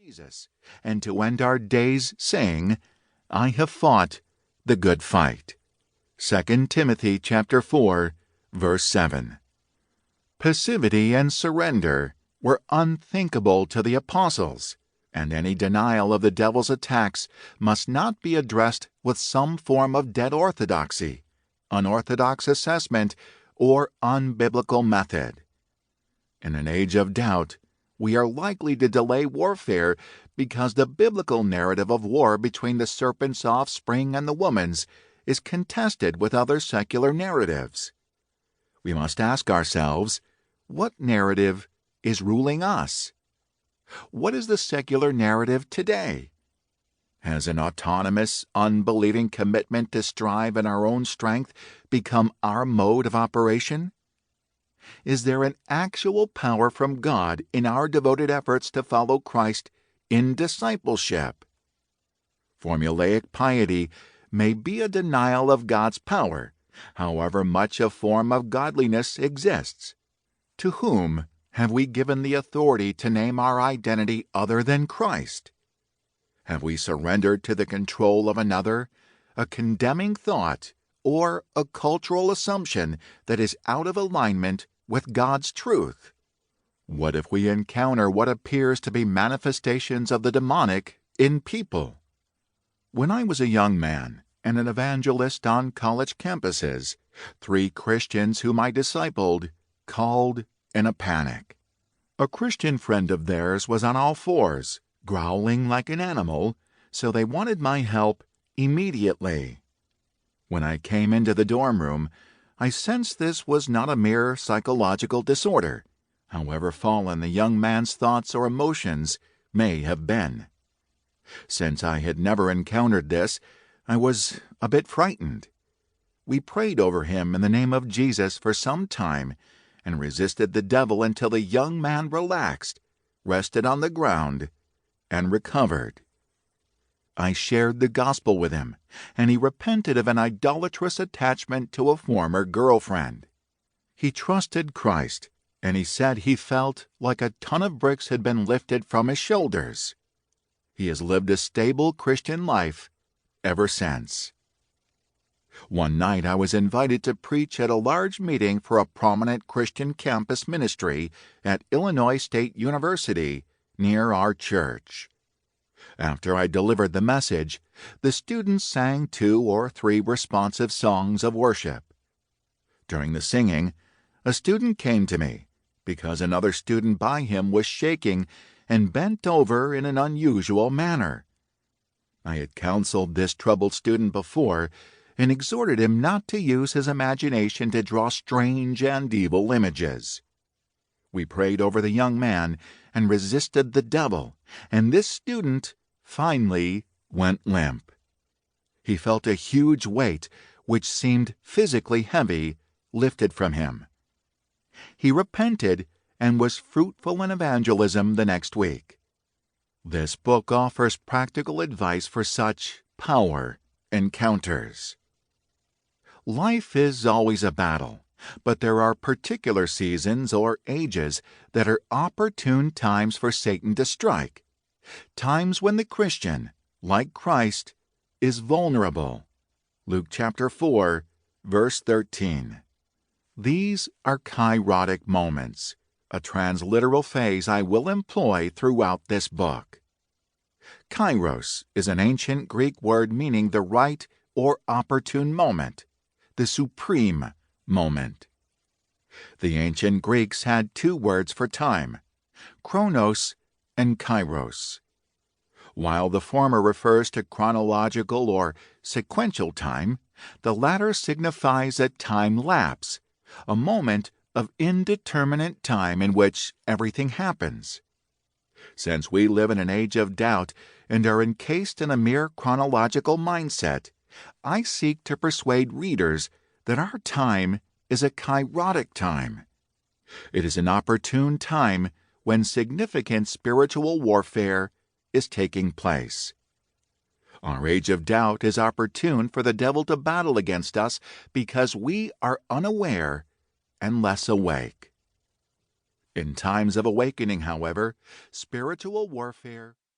Jesus, and to end our days saying, I have fought the good fight. 2 Timothy chapter 4, verse 7. Passivity and surrender were unthinkable to the apostles, and any denial of the devil's attacks must not be addressed with some form of dead orthodoxy, unorthodox assessment, or unbiblical method. In an age of doubt, we are likely to delay warfare because the biblical narrative of war between the serpent's offspring and the woman's is contested with other secular narratives. We must ask ourselves, what narrative is ruling us? What is the secular narrative today? Has an autonomous, unbelieving commitment to strive in our own strength become our mode of operation? Is there an actual power from God in our devoted efforts to follow Christ in discipleship? Formulaic piety may be a denial of God's power, however much a form of godliness exists. To whom have we given the authority to name our identity other than Christ? Have we surrendered to the control of another, a condemning thought, or a cultural assumption that is out of alignment with God's truth? What if we encounter what appears to be manifestations of the demonic in people? When I was a young man and an evangelist on college campuses, 3 Christians whom I discipled called in a panic. A Christian friend of theirs was on all fours, growling like an animal, so they wanted my help immediately. When I came into the dorm room, I sensed this was not a mere psychological disorder, however fallen the young man's thoughts or emotions may have been. Since I had never encountered this, I was a bit frightened. We prayed over him in the name of Jesus for some time and resisted the devil until the young man relaxed, rested on the ground, and recovered. I shared the gospel with him, and he repented of an idolatrous attachment to a former girlfriend. He trusted Christ, and he said he felt like a ton of bricks had been lifted from his shoulders. He has lived a stable Christian life ever since. One night I was invited to preach at a large meeting for a prominent Christian campus ministry at Illinois State University near our church. After I delivered the message, the students sang 2 or 3 responsive songs of worship. During the singing, a student came to me because another student by him was shaking and bent over in an unusual manner. I had counseled this troubled student before and exhorted him not to use his imagination to draw strange and evil images. We prayed over the young man and resisted the devil, and this student finally went limp. He felt a huge weight, which seemed physically heavy, lifted from him. He repented and was fruitful in evangelism the next week. This book offers practical advice for such power encounters. Life is always a battle, but there are particular seasons or ages that are opportune times for Satan to strike, times when the Christian, like Christ, is vulnerable. Luke chapter 4, verse 13. These are kairotic moments, a transliteral phrase I will employ throughout this book. Kairos is an ancient Greek word meaning the right or opportune moment, the supreme moment. The ancient Greeks had 2 words for time, chronos and kairos. While the former refers to chronological or sequential time, the latter signifies a time lapse, a moment of indeterminate time in which everything happens. Since we live in an age of doubt and are encased in a mere chronological mindset, I seek to persuade readers that our time is a kairotic time. It is an opportune time when significant spiritual warfare is taking place. Our age of doubt is opportune for the devil to battle against us because we are unaware and less awake. In times of awakening, however, spiritual warfare